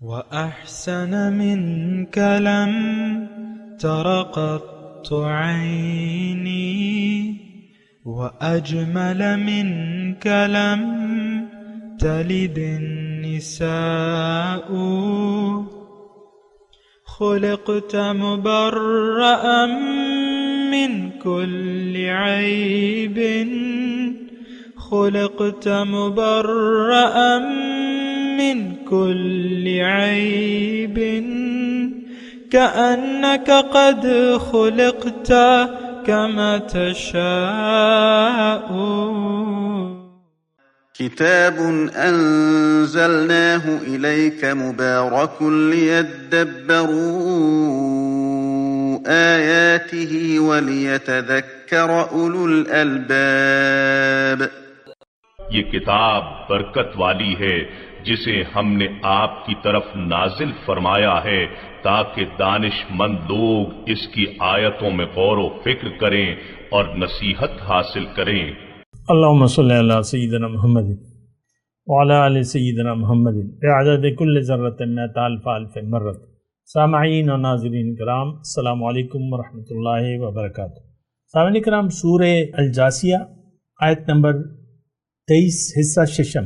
وأحسن منك لم تر قط عيني وأجمل منك لم تلد النساء خلقت مبرأ من كل عيب خلقت مبرأ من كل عيب كأنك قد خلقت كما تشاء. كتاب أنزلناه إليك مبارك ليدبروا آياته وليتذكر أولو الألباب. یہ کتاب برکت والی ہے جسے ہم نے آپ کی طرف نازل فرمایا ہے تاکہ دانش مند لوگ اس کی آیتوں میں غور و فکر کریں اور نصیحت حاصل کریں. اللہم صلی علی سیدنا محمد وعلی آل سیدنا محمد بعدد کل ذرۃ مئۃ الف الف مرۃ. سامعین و ناظرین کرام، السلام علیکم ورحمۃ اللہ وبرکاتہ. سامعین کرام، سورہ الجاثیہ آیت نمبر 23 حصہ ششم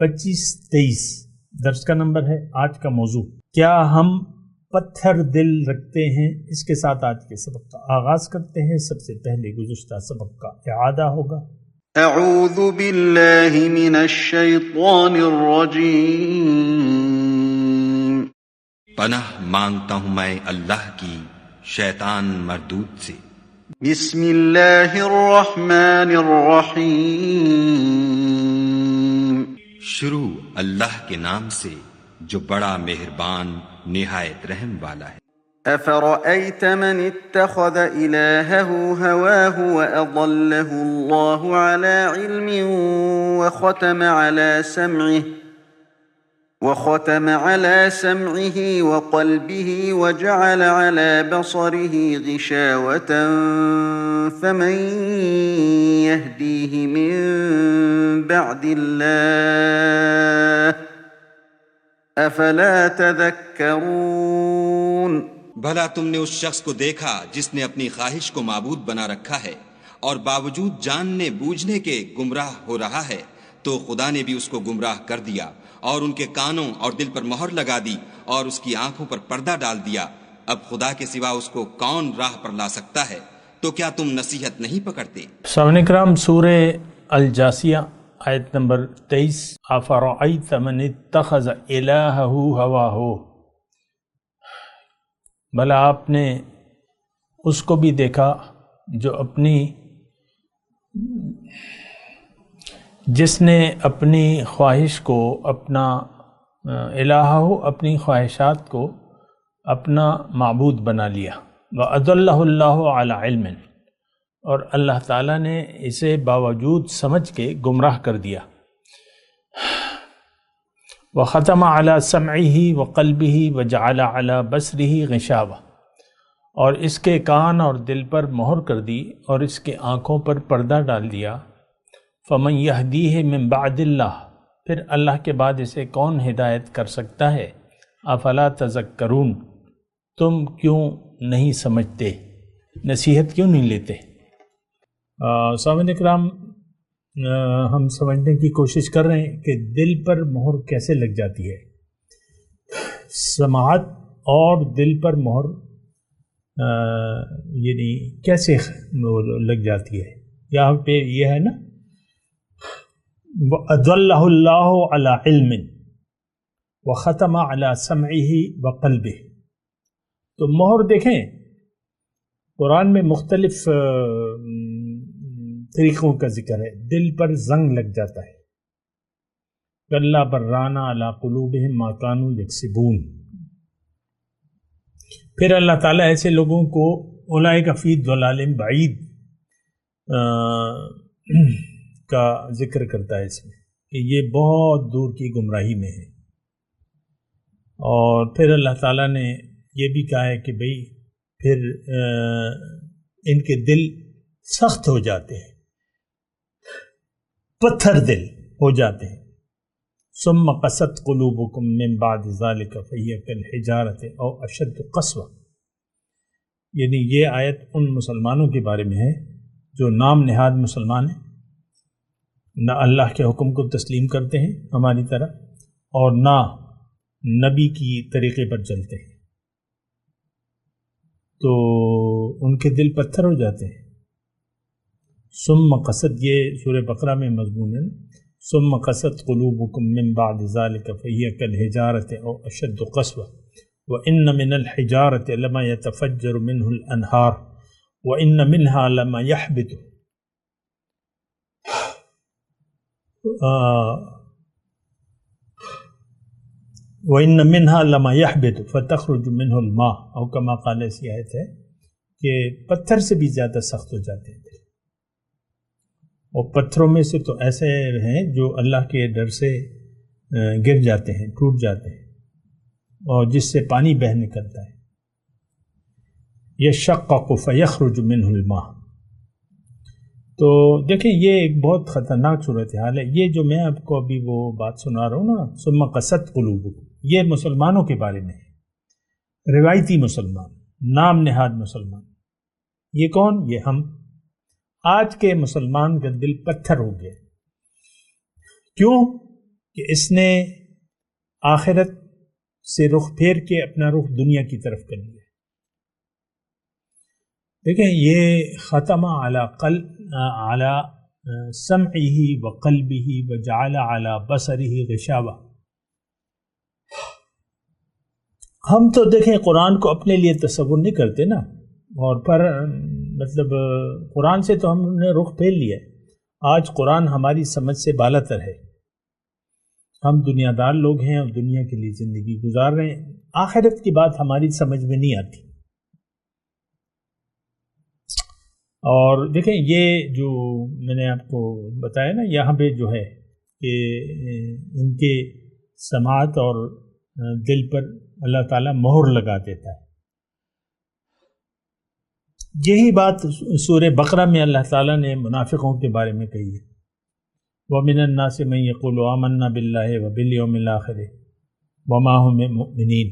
25-23 درس کا نمبر ہے. آج کا موضوع کیا ہم پتھر دل رکھتے ہیں. اس کے ساتھ آج کے سبق کا آغاز کرتے ہیں. سب سے پہلے گزشتہ سبق کا اعادہ ہوگا. اعوذ باللہ من الشیطان الرجیم. پناہ مانگتا ہوں میں اللہ کی شیطان مردود سے. بسم اللہ الرحمن الرحیم. شروع اللہ کے نام سے جو بڑا مہربان نہایت رحم والا ہے. افرأيت من اتخذ إلهه هواه وأضله الله على علم وختم على سمعه وقلبه وجعل على بصره غشاوة فمن يهديه من بعد الله أفلا تذكرون. بھلا تم نے اس شخص کو دیکھا جس نے اپنی خواہش کو معبود بنا رکھا ہے اور باوجود جاننے بوجھنے کے گمراہ ہو رہا ہے، تو خدا نے بھی اس کو گمراہ کر دیا اور ان کے کانوں اور دل پر مہر لگا دی اور اس کی آنکھوں پر پردہ ڈال دیا. اب خدا کے سوا اس کو کون راہ پر لا سکتا ہے؟ تو کیا تم نصیحت نہیں پکڑتے؟ سامعین کرام، سورہ الجاثیہ آیت نمبر 23. افرأیت من اتخذ الہہ ہواہ، بھلا آپ نے اس کو بھی دیکھا جو جس نے اپنی خواہش کو اپنا الہہ، اپنی خواہشات کو اپنا معبود بنا لیا. وَأَضَلَّهُ اللَّهُ عَلَى عِلْمٍ، اور اللہ تعالیٰ نے اسے باوجود سمجھ کے گمراہ کر دیا. وَخَتَمَ عَلَى سَمْعِهِ وَقَلْبِهِ وَجَعَلَ عَلَى بَصَرِهِ غِشَاوَةً، اور اس کے کان اور دل پر مہر کر دی اور اس کے آنکھوں پر پردہ ڈال دیا. فَمَنْ يَهْدِيهِ مِنْ بَعْدِ اللَّهِ، پھر اللہ کے بعد اسے کون ہدایت کر سکتا ہے؟ افلا تذکرون، تم کیوں نہیں سمجھتے، نصیحت کیوں نہیں لیتے؟ سامعین اکرام، ہم سمجھنے کی کوشش کر رہے ہیں کہ دل پر مہر کیسے لگ جاتی ہے. سماعت اور دل پر مہر یعنی کیسے لگ جاتی ہے. یہاں پہ یہ ہے نا، وَأَضَلَّهُ اللَّهُ عَلَى عِلْمٍ وَخَتَمَ عَلَى سَمْعِهِ وَقَلْبِهِ. تو مہر دیکھیں، قرآن میں مختلف طریقوں کا ذکر ہے. دل پر زنگ لگ جاتا ہے. کَلَّا بَرَّانَ عَلَى قُلُوبِهِمْ مَا كَانُوا يَكْسِبُونَ. پھر اللہ تعالیٰ ایسے لوگوں کو اولئک فی ضلال بعید کا ذکر کرتا ہے اس میں کہ یہ بہت دور کی گمراہی میں ہے. اور پھر اللہ تعالیٰ نے یہ بھی کہا ہے کہ بھئی پھر ان کے دل سخت ہو جاتے ہیں، پتھر دل ہو جاتے ہیں. ثم قست قلوبکم من بعد ذلک فہی کالحجارۃ او اشد قسوہ، یعنی یہ آیت ان مسلمانوں کے بارے میں ہے جو نام نہاد مسلمان ہیں، نہ اللہ کے حکم کو تسلیم کرتے ہیں ہماری طرح اور نہ نبی کی طریقے پر چلتے ہیں، تو ان کے دل پتھر ہو جاتے ہیں۔ ثم قست، یہ سورہ بقرہ میں مضمون ہے، ثم قست قلوبکم من بعد ذلک فہی کالحجارۃ او اشد قسوہ وَإِنَّ مِنَ الْحِجَارَةِ لَمَا يَتَفَجَّرُ مِنْهُ الْأَنْهَارُ وَإِنَّ مِنْهَا لَمَا يَحْبِطُ وَإِنَّ مِنْهَا لَمَا يَحْبِطُ فَتَخْرُجُ مِنْهُ الْمَاءُ، او کما قال ایسی آیت ہے کہ پتھر سے بھی زیادہ سخت ہو جاتے ہیں، اور پتھروں میں سے تو ایسے ہیں جو اللہ کے ڈر سے گر جاتے ہیں، ٹوٹ جاتے ہیں، اور جس سے پانی بہہ نکلتا ہے، یشقق فیخرج منہ الماء۔ تو دیکھیں یہ ایک بہت خطرناک صورتحال ہے۔ یہ جو میں آپ کو ابھی وہ بات سنا رہا ہوں نا، ثم قست قلوبکم، یہ مسلمانوں کے بارے میں ہے، روایتی مسلمان، نام نہاد مسلمان۔ یہ کون؟ یہ ہم۔ آج کے مسلمان کا دل پتھر ہو گیا، کیوں کہ اس نے آخرت سے رخ پھیر کے اپنا رخ دنیا کی طرف کر لیا۔ دیکھیں یہ ختم علی سمعہ وقلبہ وجعل علی بصرہ غشاوہ۔ ہم تو دیکھیں قرآن کو اپنے لیے تصور نہیں کرتے نا، اور پر مطلب قرآن سے تو ہم نے رخ پھیر لیا ہے۔ آج قرآن ہماری سمجھ سے بالا تر ہے، ہم دنیا دار لوگ ہیں اور دنیا کے لیے زندگی گزار رہے ہیں، آخرت کی بات ہماری سمجھ میں نہیں آتی۔ اور دیکھیں یہ جو میں نے آپ کو بتایا نا، یہاں پہ جو ہے کہ ان کے سماعت اور دل پر اللہ تعالیٰ مہر لگا دیتا ہے۔ یہی بات سورہ بقرہ میں اللہ تعالیٰ نے منافقوں کے بارے میں کہی ہے، وَمِنَ النَّاسِ مَن يَقُولُ آمَنَّا بِاللَّهِ وَبِالْيَوْمِ الْآخِرِ وَمَا هُم مُؤْمِنِينَ،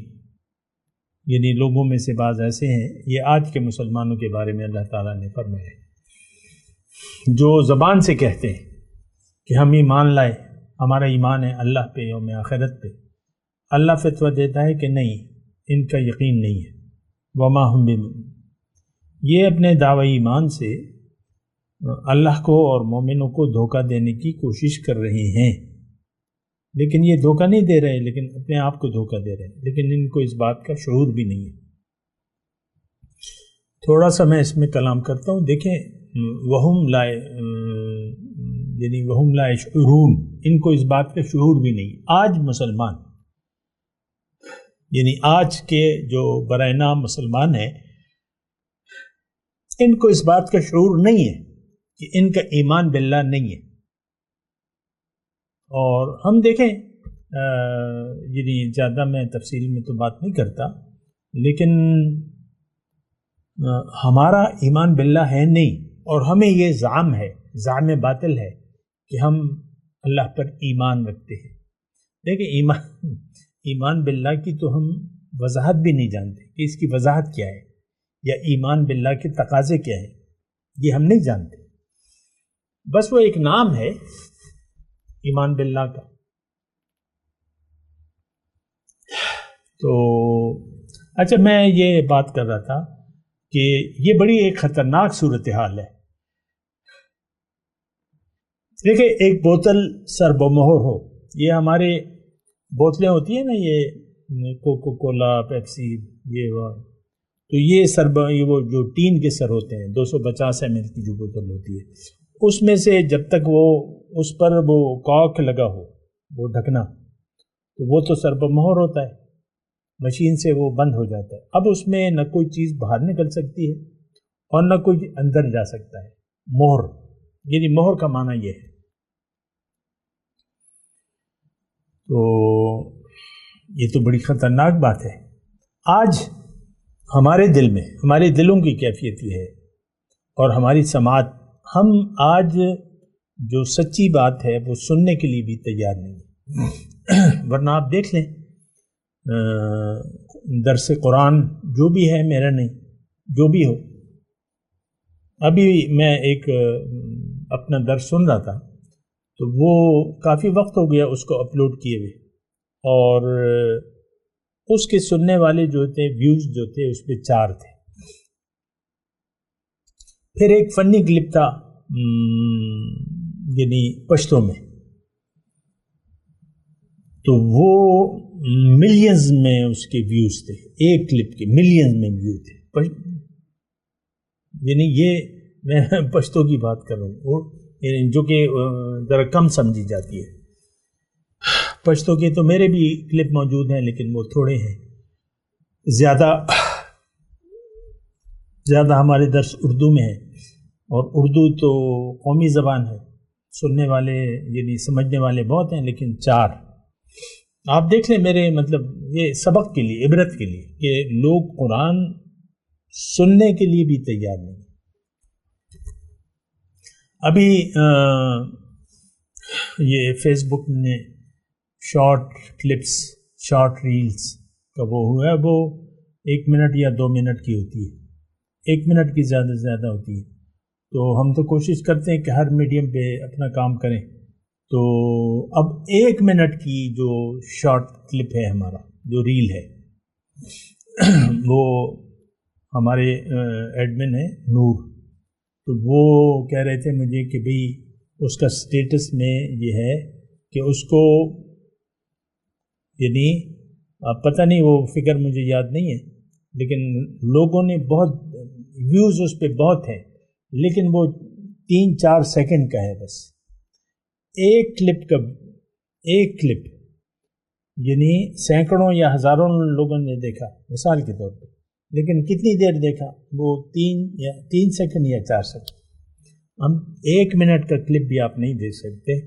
یعنی لوگوں میں سے بعض ایسے ہیں، یہ آج کے مسلمانوں کے بارے میں اللہ تعالیٰ نے فرمایا ہے، جو زبان سے کہتے ہیں کہ ہم ایمان لائے، ہمارا ایمان ہے اللہ پہ، یوم آخرت پہ، اللہ فتویٰ دیتا ہے کہ نہیں، ان کا یقین نہیں ہے، وَمَا هُم بِمُؤْمِنِينَ، یہ اپنے دعوی ایمان سے اللہ کو اور مومنوں کو دھوکہ دینے کی کوشش کر رہے ہیں، لیکن یہ دھوکہ نہیں دے رہے، لیکن اپنے آپ کو دھوکہ دے رہے ہیں، لیکن ان کو اس بات کا شعور بھی نہیں ہے۔ تھوڑا سا میں اس میں کلام کرتا ہوں، دیکھیں وہم لا یشعرون، ان کو اس بات کا شعور بھی نہیں۔ آج مسلمان یعنی آج کے جو برائے نام مسلمان ہیں، ان کو اس بات کا شعور نہیں ہے کہ ان کا ایمان باللہ نہیں ہے۔ اور ہم دیکھیں یعنی زیادہ میں تفصیل میں تو بات نہیں کرتا، لیکن ہمارا ایمان باللہ ہے نہیں، اور ہمیں یہ زعم ہے، زعم باطل ہے کہ ہم اللہ پر ایمان رکھتے ہیں۔ دیکھیں ایمان باللہ کی تو ہم وضاحت بھی نہیں جانتے کہ اس کی وضاحت کیا ہے، یا ایمان باللہ کے تقاضے کیا ہیں، یہ ہم نہیں جانتے، بس وہ ایک نام ہے ایمان باللہ کا۔ تو اچھا، میں یہ بات کر رہا تھا کہ یہ بڑی ایک خطرناک صورتحال ہے۔ دیکھیں ایک بوتل سربمہر ہو، یہ ہمارے بوتلیں ہوتی ہیں نا، یہ کوکو کولا، پیپسی، یہ وہ، تو یہ وہ جو ٹین کے سر ہوتے ہیں 250 ml کی جو بوتل ہوتی ہے، اس میں سے جب تک وہ اس پر وہ کاک لگا ہو، وہ ڈھکنا، تو وہ تو سربمہر ہوتا ہے، مشین سے وہ بند ہو جاتا ہے۔ اب اس میں نہ کوئی چیز باہر نکل سکتی ہے اور نہ کوئی اندر جا سکتا ہے۔ مہر، یعنی مہر کا معنی یہ ہے۔ تو یہ تو بڑی خطرناک بات ہے۔ آج ہمارے دل میں، ہمارے دلوں کی کیفیت یہ ہے، اور ہماری سماعت، ہم آج جو سچی بات ہے وہ سننے کے لیے بھی تیار نہیں ہے۔ ورنہ آپ دیکھ لیں درس قرآن جو بھی ہے میرا نہیں، جو بھی ہو، ابھی میں ایک اپنا درس سن رہا تھا تو وہ کافی وقت ہو گیا اس کو اپلوڈ کیے ہوئے، اور اس کے سننے والے جو تھے ویوز جو تھے اس پہ 4 تھے۔ پھر ایک فنی کلپ تھا یعنی پشتوں میں، تو وہ ملینز میں اس کے ویوز تھے، ایک کلپ کے ملینز میں ویو تھے۔ یعنی یہ میں پشتوں کی بات کر رہا ہوں جو کہ ذرا کم سمجھی جاتی ہے۔ پشتوں کے تو میرے بھی کلپ موجود ہیں لیکن وہ تھوڑے ہیں، زیادہ ہمارے درس اردو میں ہے، اور اردو تو قومی زبان ہے، سننے والے یعنی سمجھنے والے بہت ہیں لیکن 4۔ آپ دیکھ لیں میرے مطلب یہ سبق کے لیے، عبرت کے لیے، کہ لوگ قرآن سننے کے لیے بھی تیار نہیں۔ ابھی یہ فیس بک نے شارٹ کلپس، شارٹ ریلز کا وہ ہوا ہے، وہ 1 منٹ یا 2 منٹ کی ہوتی ہے، 1 منٹ کی زیادہ سے زیادہ ہوتی ہے۔ تو ہم تو کوشش کرتے ہیں کہ ہر میڈیم پہ اپنا کام کریں، تو اب 1 منٹ کی جو شارٹ کلپ ہے ہمارا جو ریل ہے وہ ہمارے ایڈمن ہے نور، تو وہ کہہ رہے تھے مجھے کہ بھئی اس کا سٹیٹس میں یہ ہے کہ اس کو یعنی پتہ نہیں وہ فگر مجھے یاد نہیں ہے، لیکن لوگوں نے بہت ویوز اس پہ بہت ہیں، لیکن وہ 3-4 سیکنڈ کا ہے بس، ایک کلپ یعنی سینکڑوں یا ہزاروں لوگوں نے دیکھا مثال کے طور پہ، لیکن کتنی دیر دیکھا؟ وہ 3 سیکنڈ یا 4 سیکنڈ۔ ہم 1 منٹ کا کلپ بھی آپ نہیں دیکھ سکتے،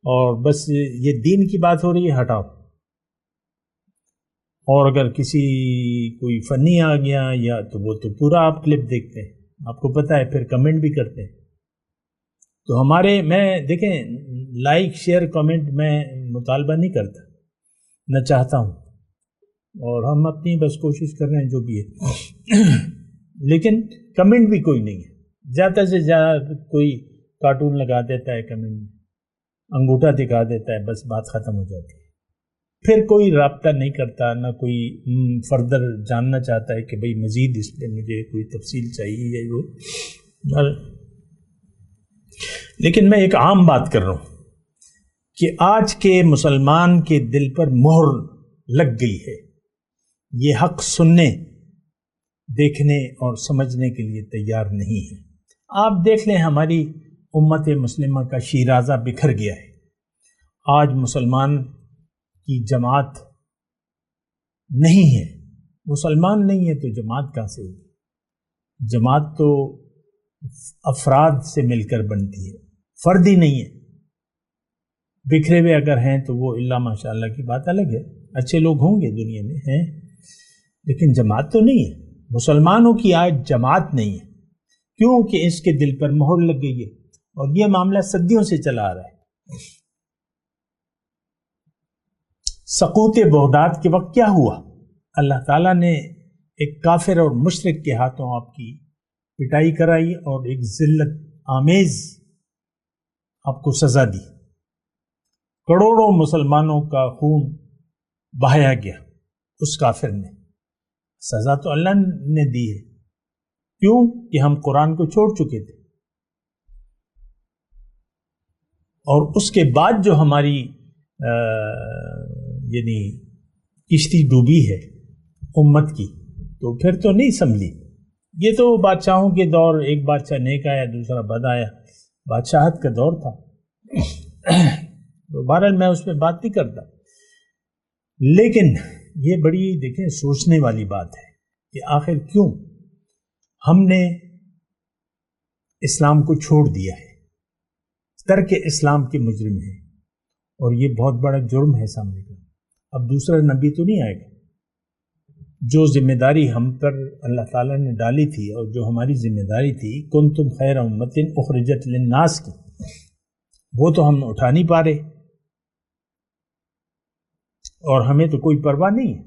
اور بس یہ دین کی بات ہو رہی ہے ہٹاؤ، اور اگر کوئی فنی آ گیا یا تو وہ تو پورا آپ کلپ دیکھتے ہیں، آپ کو پتہ ہے، پھر کمنٹ بھی کرتے ہیں۔ تو میں دیکھیں لائک شیئر کمنٹ میں مطالبہ نہیں کرتا، نہ چاہتا ہوں، اور ہم اپنی بس کوشش کر رہے ہیں جو بھی ہے، لیکن کمنٹ بھی کوئی نہیں ہے، زیادہ سے زیادہ کوئی کارٹون لگا دیتا ہے کمنٹ میں، انگوٹھا دکھا دیتا ہے، بس بات ختم ہو جاتی ہے، پھر کوئی رابطہ نہیں کرتا، نہ کوئی فردر جاننا چاہتا ہے کہ بھئی مزید اس پہ مجھے کوئی تفصیل چاہیے یا وہ۔ لیکن میں ایک عام بات کر رہا ہوں کہ آج کے مسلمان کے دل پر مہر لگ گئی ہے، یہ حق سننے، دیکھنے اور سمجھنے کے لیے تیار نہیں ہے۔ آپ دیکھ لیں ہماری امت مسلمہ کا شیرازہ بکھر گیا ہے، آج مسلمان کی جماعت نہیں ہے، مسلمان نہیں ہے تو جماعت کہاں سے ہوگی؟ جماعت تو افراد سے مل کر بنتی ہے، فرد ہی نہیں ہے۔ بکھرے ہوئے اگر ہیں تو وہ اللہ ماشاء اللہ کی بات الگ ہے، اچھے لوگ ہوں گے دنیا میں ہیں، لیکن جماعت تو نہیں ہے۔ مسلمانوں کی آج جماعت نہیں ہے، کیونکہ اس کے دل پر مہر لگ گئی ہے، اور یہ معاملہ صدیوں سے چلا آ رہا ہے۔ سقوط بغداد کے وقت کیا ہوا؟ اللہ تعالیٰ نے ایک کافر اور مشرک کے ہاتھوں آپ کی پٹائی کرائی اور ایک ذلت آمیز آپ کو سزا دی، کروڑوں مسلمانوں کا خون بہایا گیا اس کافر نے، سزا تو اللہ نے دی ہے، کیوں کہ ہم قرآن کو چھوڑ چکے تھے، اور اس کے بعد جو ہماری یعنی کشتی ڈوبی ہے امت کی، تو پھر تو نہیں سنبھلی۔ یہ تو بادشاہوں کے دور، ایک بادشاہ نیک آیا دوسرا بد آیا، بادشاہت کا دور تھا، تو بہرحال میں اس پہ بات نہیں کرتا، لیکن یہ بڑی دیکھیں سوچنے والی بات ہے کہ آخر کیوں ہم نے اسلام کو چھوڑ دیا ہے، ترک اسلام کے مجرم ہیں، اور یہ بہت بڑا جرم ہے سامنے کا۔ اب دوسرا نبی تو نہیں آئے گا، جو ذمہ داری ہم پر اللہ تعالیٰ نے ڈالی تھی اور جو ہماری ذمہ داری تھی کنتم خیر امت اخرجت للناس کی، وہ تو ہم اٹھا نہیں پا رہے۔ اور ہمیں تو کوئی پرواہ نہیں ہے،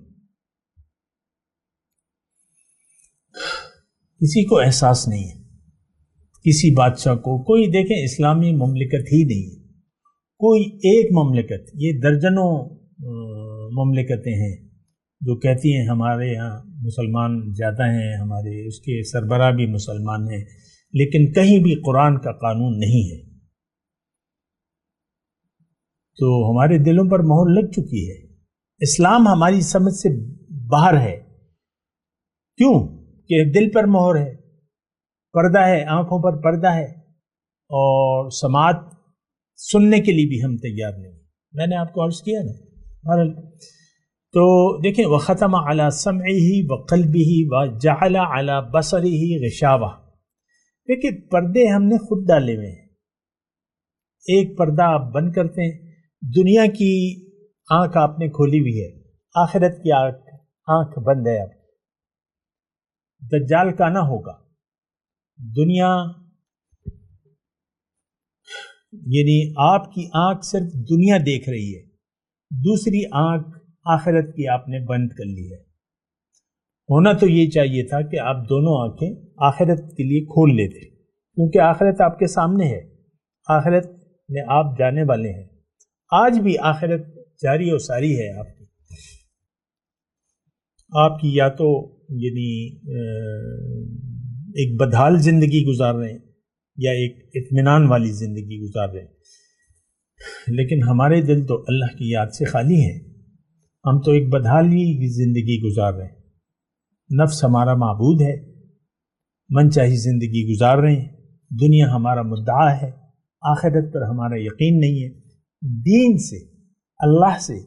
کسی کو احساس نہیں ہے، کسی بادشاہ کو کوئی، دیکھیں اسلامی مملکت ہی نہیں ہے کوئی ایک مملکت، یہ درجنوں مملکتیں ہیں جو کہتی ہیں ہمارے ہاں مسلمان زیادہ ہیں، ہمارے اس کے سربراہ بھی مسلمان ہیں، لیکن کہیں بھی قرآن کا قانون نہیں ہے۔ تو ہمارے دلوں پر مہر لگ چکی ہے، اسلام ہماری سمجھ سے باہر ہے، کیوں کہ دل پر مہر ہے، پردہ ہے، آنکھوں پر پردہ ہے، اور سماعت سننے کے لیے بھی ہم تیار نہیں۔ میں نے آپ کو عرض کیا نا، تو دیکھیں وختم علی سمعہ وقلبہ وجعل علی بصرہ غشاوہ، دیکھیں پردے ہم نے خود ڈالے ہوئے ہیں۔ ایک پردہ آپ بند کرتے ہیں، دنیا کی آنکھ آپ نے کھولی ہوئی ہے، آخرت کی آنکھ بند ہے۔ اب دجال کا نہ ہوگا، دنیا یعنی آپ کی آنکھ صرف دنیا دیکھ رہی ہے، دوسری آنکھ آخرت کی آپ نے بند کر لی ہے۔ ہونا تو یہ چاہیے تھا کہ آپ دونوں آنکھیں آخرت کے لیے کھول لیتے، کیونکہ آخرت آپ کے سامنے ہے، آخرت میں آپ جانے والے ہیں، آج بھی آخرت جاری و ساری ہے آپ کی یا تو یعنی ایک بدحال زندگی گزار رہے ہیں یا ایک اطمینان والی زندگی گزار رہے ہیں، لیکن ہمارے دل تو اللہ کی یاد سے خالی ہیں، ہم تو ایک بدحالی کی زندگی گزار رہے ہیں، نفس ہمارا معبود ہے، من چاہی زندگی گزار رہے ہیں، دنیا ہمارا مدعا ہے، آخرت پر ہمارا یقین نہیں ہے، دین سے، اللہ سے،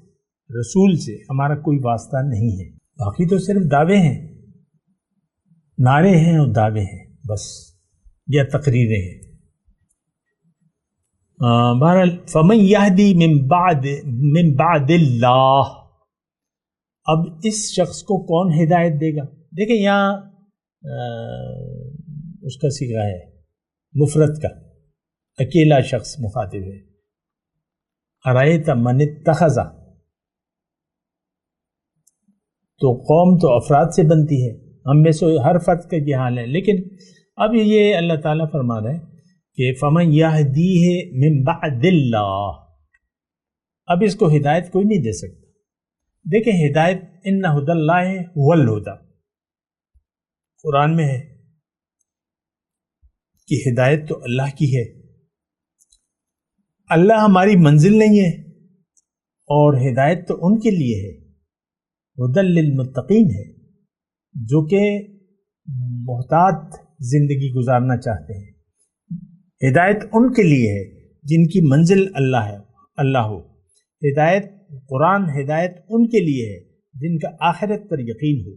رسول سے ہمارا کوئی واسطہ نہیں ہے، باقی تو صرف دعوے ہیں، نعرے ہیں اور دعوے ہیں بس، یا تقریریں ہیں۔ بہرحال فمن یہدی من بعد اللہ، اب اس شخص کو کون ہدایت دے گا؟ دیکھیں یہاں اس کا صیغہ ہے مفرد کا، اکیلا شخص مخاطب ہے، ارائیت من اتخذ، تو قوم تو افراد سے بنتی ہے، ہم میں سے ہر فرد کا یہ حال ہے، لیکن اب یہ اللہ تعالیٰ فرما رہے ہیں کہ فمن یہدیہ من بعد اللہ، اب اس کو ہدایت کوئی نہیں دے سکتا۔ دیکھیں ہدایت ان ہدی اللہ هو الہدی، قرآن میں ہے کہ ہدایت تو اللہ کی ہے، اللہ ہماری منزل نہیں ہے، اور ہدایت تو ان کے لیے ہے، ہدی للمتقین ہے، جو کہ محتاط زندگی گزارنا چاہتے ہیں، ہدایت ان کے لیے ہے جن کی منزل اللہ ہے، اللہ ہو، ہدایت قرآن ہدایت ان کے لیے ہے جن کا آخرت پر یقین ہو۔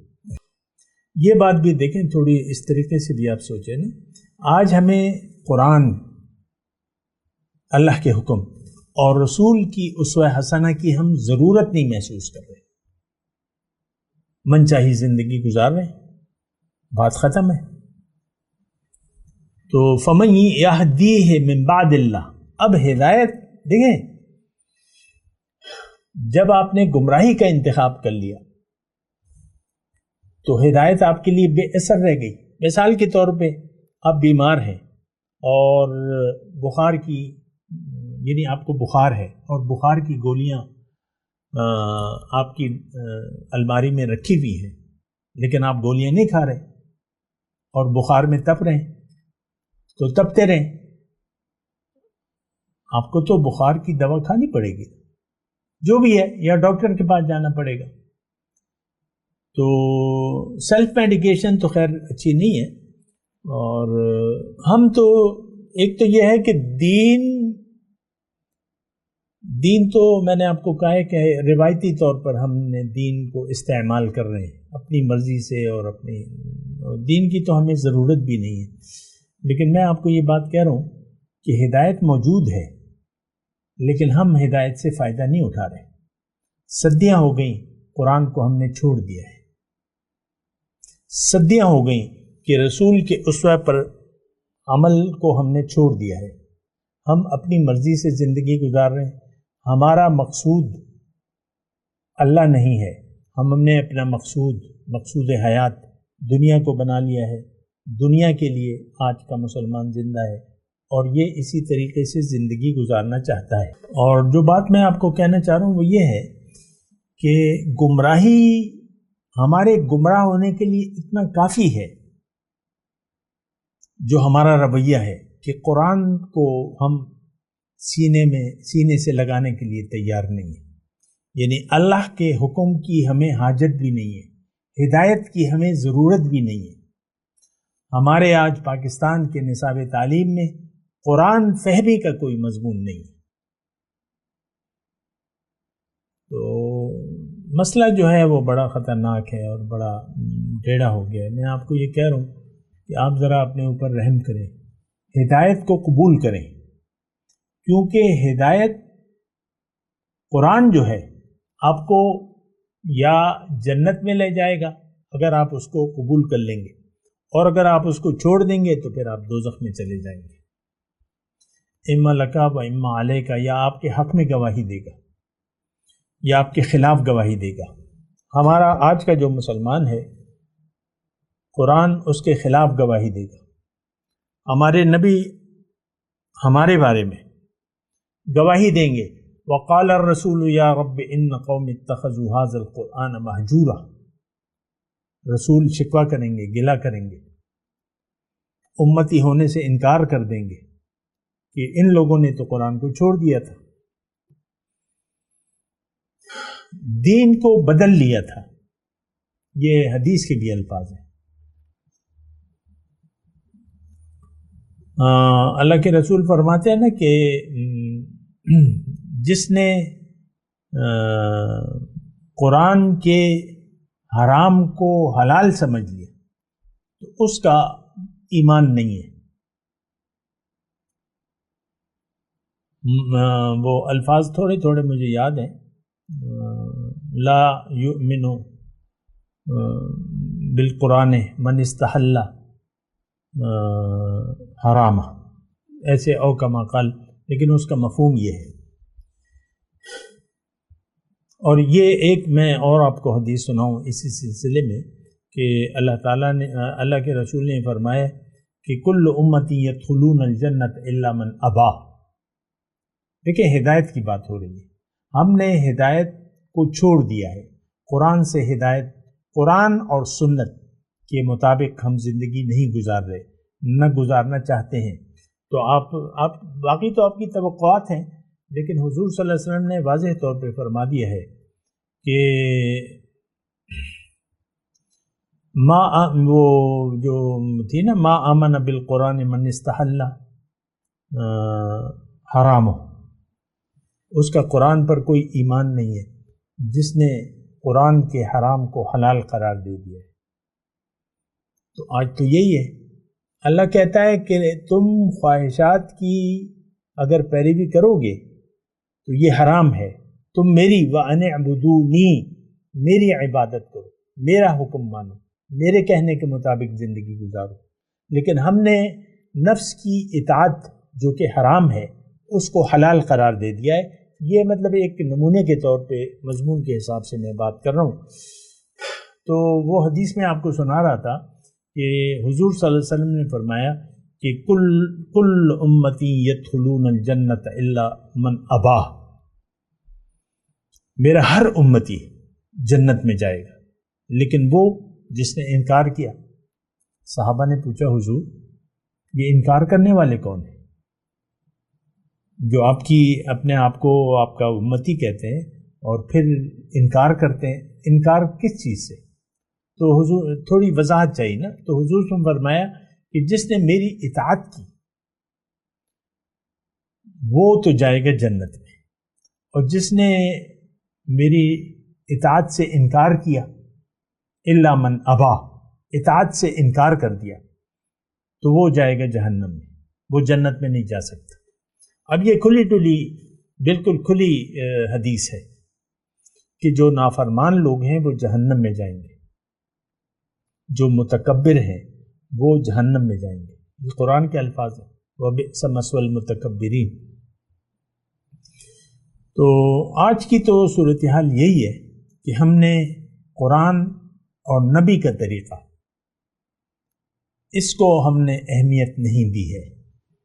یہ بات بھی دیکھیں تھوڑی اس طریقے سے بھی آپ سوچیں نا، آج ہمیں قرآن، اللہ کے حکم اور رسول کی اسوہ حسنہ کی ہم ضرورت نہیں محسوس کر رہے، من چاہی زندگی گزار رہے ہیں، بات ختم ہے۔ تو فمن یہدیہ من بعد اللہ، اب ہدایت دیکھیں جب آپ نے گمراہی کا انتخاب کر لیا تو ہدایت آپ کے لیے بے اثر رہ گئی۔ مثال کے طور پہ آپ بیمار ہیں اور بخار کی یعنی آپ کو بخار ہے اور بخار کی گولیاں آپ کی الماری میں رکھی ہوئی ہیں، لیکن آپ گولیاں نہیں کھا رہے اور بخار میں تپ رہے ہیں، تو تپتے رہیں، آپ کو تو بخار کی دوا کھانی پڑے گی جو بھی ہے، یا ڈاکٹر کے پاس جانا پڑے گا۔ تو سیلف میڈیکیشن تو خیر اچھی نہیں ہے، اور ہم تو ایک تو یہ ہے کہ دین تو میں نے آپ کو کہا ہے کہ روایتی طور پر ہم نے دین کو استعمال کر رہے ہیں اپنی مرضی سے، اور اپنی دین کی تو ہمیں ضرورت بھی نہیں ہے، لیکن میں آپ کو یہ بات کہہ رہا ہوں کہ ہدایت موجود ہے، لیکن ہم ہدایت سے فائدہ نہیں اٹھا رہے۔ صدیاں ہو گئیں قرآن کو ہم نے چھوڑ دیا ہے، صدیاں ہو گئیں کہ رسول کے اسوہ پر عمل کو ہم نے چھوڑ دیا ہے، ہم اپنی مرضی سے زندگی گزار رہے ہیں۔ ہمارا مقصود اللہ نہیں ہے، ہم نے اپنا مقصود حیات دنیا کو بنا لیا ہے، دنیا کے لیے آج کا مسلمان زندہ ہے اور یہ اسی طریقے سے زندگی گزارنا چاہتا ہے۔ اور جو بات میں آپ کو کہنا چاہ رہا ہوں وہ یہ ہے کہ گمراہی ہمارے گمراہ ہونے کے لیے اتنا کافی ہے جو ہمارا رویہ ہے کہ قرآن کو ہم سینے سے لگانے کے لیے تیار نہیں ہیں، یعنی اللہ کے حکم کی ہمیں حاجت بھی نہیں ہے، ہدایت کی ہمیں ضرورت بھی نہیں ہے۔ ہمارے آج پاکستان کے نصاب تعلیم میں قرآن فہمی کا کوئی مضمون نہیں ہے، تو مسئلہ جو ہے وہ بڑا خطرناک ہے اور بڑا ٹیڑھا ہو گیا ہے۔ میں آپ کو یہ کہہ رہا ہوں کہ آپ ذرا اپنے اوپر رحم کریں، ہدایت کو قبول کریں، کیونکہ ہدایت قرآن جو ہے آپ کو یا جنت میں لے جائے گا اگر آپ اس کو قبول کر لیں گے، اور اگر آپ اس کو چھوڑ دیں گے تو پھر آپ دوزخ میں چلے جائیں گے۔ اما لکا و اما علیکا، یا آپ کے حق میں گواہی دے گا یا آپ کے خلاف گواہی دے گا۔ ہمارا آج کا جو مسلمان ہے قرآن اس کے خلاف گواہی دے گا، ہمارے نبی ہمارے بارے میں گواہی دیں گے، وقال الرسول یا رب ان قوم اتخذوا هذا القرآن مہجورا، رسول شکوہ کریں گے، گلہ کریں گے، امتی ہونے سے انکار کر دیں گے کہ ان لوگوں نے تو قرآن کو چھوڑ دیا تھا، دین کو بدل لیا تھا۔ یہ حدیث کے بھی الفاظ ہیں۔ اللہ کے رسول فرماتے ہیں نا کہ جس نے قرآن کے حرام کو حلال سمجھ لیا تو اس کا ایمان نہیں ہے۔ وہ الفاظ تھوڑے تھوڑے مجھے یاد ہیں، لا یؤمن بالقرآن من استحل حرام، ایسے او کما قال، لیکن اس کا مفہوم یہ ہے۔ اور یہ ایک میں اور آپ کو حدیث سناؤں اسی سلسلے میں کہ اللہ تعالیٰ نے، اللہ کے رسول نے فرمایا کہ کل امتی یدخلون الجنت الا من ابا۔ دیکھیں ہدایت کی بات ہو رہی ہے، ہم نے ہدایت کو چھوڑ دیا ہے، قرآن سے ہدایت، قرآن اور سنت کے مطابق ہم زندگی نہیں گزار رہے، نہ گزارنا چاہتے ہیں۔ تو آپ باقی تو آپ کی توقعات ہیں، لیکن حضور صلی اللہ علیہ وسلم نے واضح طور پہ فرما دیا ہے کہ وہ جو تھی نا ما آمن بالقرآن من استحل حرام، اس کا قرآن پر کوئی ایمان نہیں ہے جس نے قرآن کے حرام کو حلال قرار دے دیا ہے۔ تو آج تو یہی ہے، اللہ کہتا ہے کہ تم خواہشات کی اگر پیروی کرو گے تو یہ حرام ہے، تم میری وَأَنِ اعْبُدُونِی، میری عبادت کرو، میرا حکم مانو، میرے کہنے کے مطابق زندگی گزارو۔ لیکن ہم نے نفس کی اطاعت جو کہ حرام ہے اس کو حلال قرار دے دیا ہے۔ یہ مطلب ایک نمونے کے طور پہ مضمون کے حساب سے میں بات کر رہا ہوں۔ تو وہ حدیث میں آپ کو سنا رہا تھا کہ حضور صلی اللہ علیہ وسلم نے فرمایا کہ کل امتی یدخلون الجنت الا من ابا، میرا ہر امتی جنت میں جائے گا لیکن وہ جس نے انکار کیا۔ صحابہ نے پوچھا حضور یہ انکار کرنے والے کون ہیں؟ جو آپ کی اپنے آپ کو آپ کا امتی کہتے ہیں اور پھر انکار کرتے ہیں، انکار کس چیز سے؟ تو حضور تھوڑی وضاحت چاہیے نا، تو حضور نے فرمایا کہ جس نے میری اطاعت کی وہ تو جائے گا جنت میں، اور جس نے میری اطاعت سے انکار کیا، الا من ابا، اطاعت سے انکار کر دیا، تو وہ جائے گا جہنم میں، وہ جنت میں نہیں جا سکتا۔ اب یہ کھلی ٹلی بالکل کھلی حدیث ہے کہ جو نافرمان لوگ ہیں وہ جہنم میں جائیں گے، جو متکبر ہیں وہ جہنم میں جائیں گے۔ یہ قرآن کے الفاظ ہیں، وَبِئْسَ مَثْوَى الْمُتَكَبِّرِينَ۔ تو آج کی تو صورتحال یہی ہے کہ ہم نے قرآن اور نبی کا طریقہ اس کو ہم نے اہمیت نہیں دی ہے۔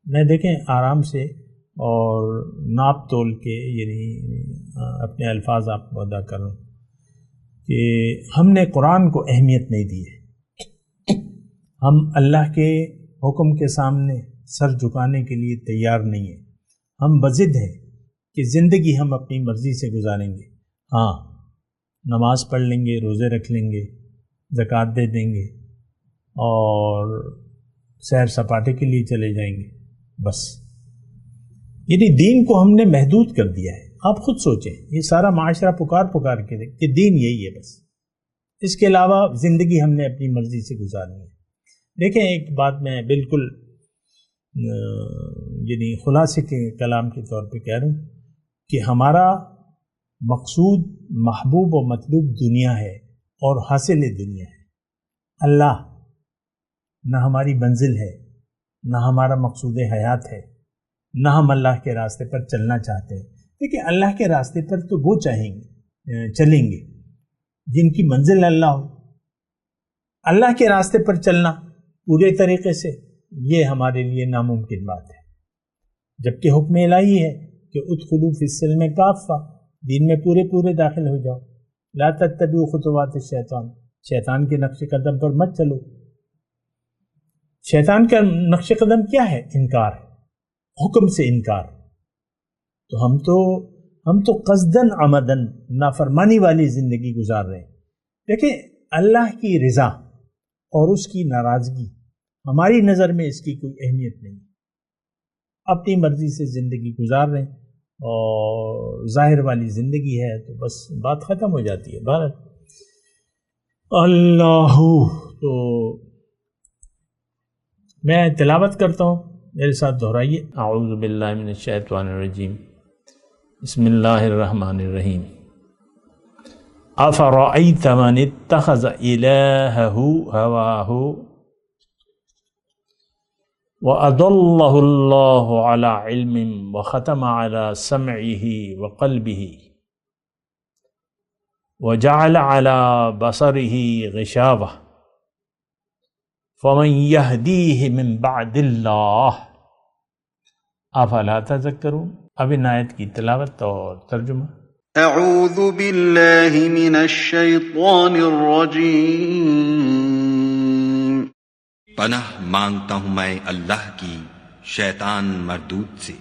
میں دیکھیں آرام سے اور ناپ تول کے یعنی اپنے الفاظ آپ کو ادا کروں کہ ہم نے قرآن کو اہمیت نہیں دی ہے۔ ہم اللہ کے حکم کے سامنے سر جھکانے کے لیے تیار نہیں ہیں۔ ہم بضد ہیں کہ زندگی ہم اپنی مرضی سے گزاریں گے۔ ہاں، نماز پڑھ لیں گے، روزے رکھ لیں گے، زکوٰۃ دے دیں گے اور سیر سپاٹے کے لیے چلے جائیں گے، بس۔ یعنی دین کو ہم نے محدود کر دیا ہے۔ آپ خود سوچیں، یہ سارا معاشرہ پکار کے کہ دین یہی ہے بس، اس کے علاوہ زندگی ہم نے اپنی مرضی سے گزارنی ہے۔ دیکھیں ایک بات میں بالکل یعنی خلاصے کے کلام کے طور پہ کہہ رہا ہوں کہ ہمارا مقصود، محبوب و مطلوب دنیا ہے اور حاصل دنیا ہے۔ اللہ نہ ہماری منزل ہے، نہ ہمارا مقصود حیات ہے، نہ ہم اللہ کے راستے پر چلنا چاہتے ہیں۔ دیکھیں اللہ کے راستے پر تو وہ چلیں گے جن کی منزل اللہ ہو۔ اللہ کے راستے پر چلنا پورے طریقے سے یہ ہمارے لیے ناممکن بات ہے، جبکہ حکم الہی ہے کہ ادخلوا فی السلم کافہ، دین میں پورے داخل ہو جاؤ۔ لا تتبعوا خطوات الشیطان، شیطان کے نقش قدم پر مت چلو۔ شیطان کا نقش قدم کیا ہے؟ انکار، حکم سے انکار۔ تو ہم تو قصدن عمدن نافرمانی والی زندگی گزار رہے ہیں۔ دیکھیں اللہ کی رضا اور اس کی ناراضگی ہماری نظر میں اس کی کوئی اہمیت نہیں، اپنی مرضی سے زندگی گزار رہے ہیں اور ظاہر والی زندگی ہے تو بس بات ختم ہو جاتی ہے۔ بھارت اللہ، تو میں تلاوت کرتا ہوں، میرے ساتھ دہرائیے۔ اعوذ باللہ من الشیطان الرجیم، بسم اللہ الرحمن الرحیم۔ افرأیت من اتخذ الہہ ہواہ وَأَضَلَّهُ اللَّهُ عَلَى عِلْمٍ وَخَتَمَ عَلَى سَمْعِهِ وَقَلْبِهِ وَجَعَلَ عَلَى بَصَرِهِ غِشَاوَةً فَمَنْ يَهْدِيهِ مِنْ بَعْدِ اللَّهِ أَفَلَا تَذَكَّرُونَ۔ اب ان آیت کی تلاوت اور ترجمہ۔ اعوذ باللہ من الشیطان الرجیم۔ پناہ مانگتا ہوں میں اللہ کی شیطان مردود سے۔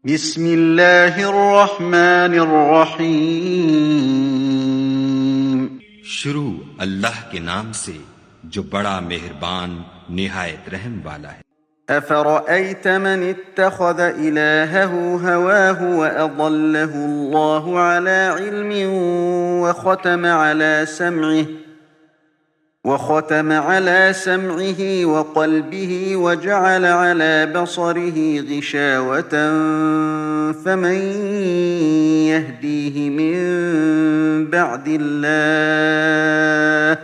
بسم اللہ الرحمن الرحیم۔ شروع اللہ کے نام سے جو بڑا مہربان نہایت رحم والا ہے۔ افرأیت من اتخذ الہہ ہواہ واضلہ اللہ علی علم وختم على سمعه وقلبه وجعل على بصره غشاوة فمن يهديه من بعد الله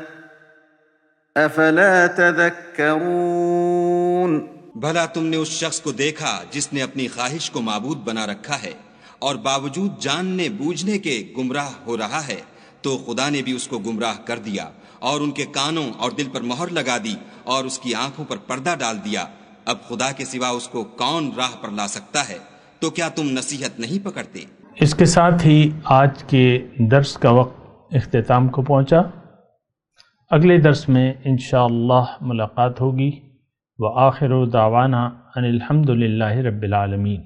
أفلا تذكرون۔ بھلا تم نے اس شخص کو دیکھا جس نے اپنی خواہش کو معبود بنا رکھا ہے اور باوجود جاننے بوجھنے کے گمراہ ہو رہا ہے، تو خدا نے بھی اس کو گمراہ کر دیا اور ان کے کانوں اور دل پر مہر لگا دی اور اس کی آنکھوں پر پردہ ڈال دیا۔ اب خدا کے سوا اس کو کون راہ پر لا سکتا ہے؟ تو کیا تم نصیحت نہیں پکڑتے؟ اس کے ساتھ ہی آج کے درس کا وقت اختتام کو پہنچا۔ اگلے درس میں انشاءاللہ ملاقات ہوگی۔ وآخر دعوانا ان الحمد للہ رب العالمین۔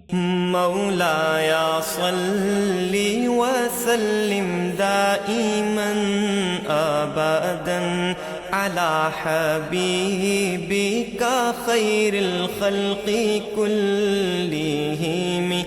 مولایا صلی وسلم دائما ابدا علی حبیبک خیر الخلق کلہم۔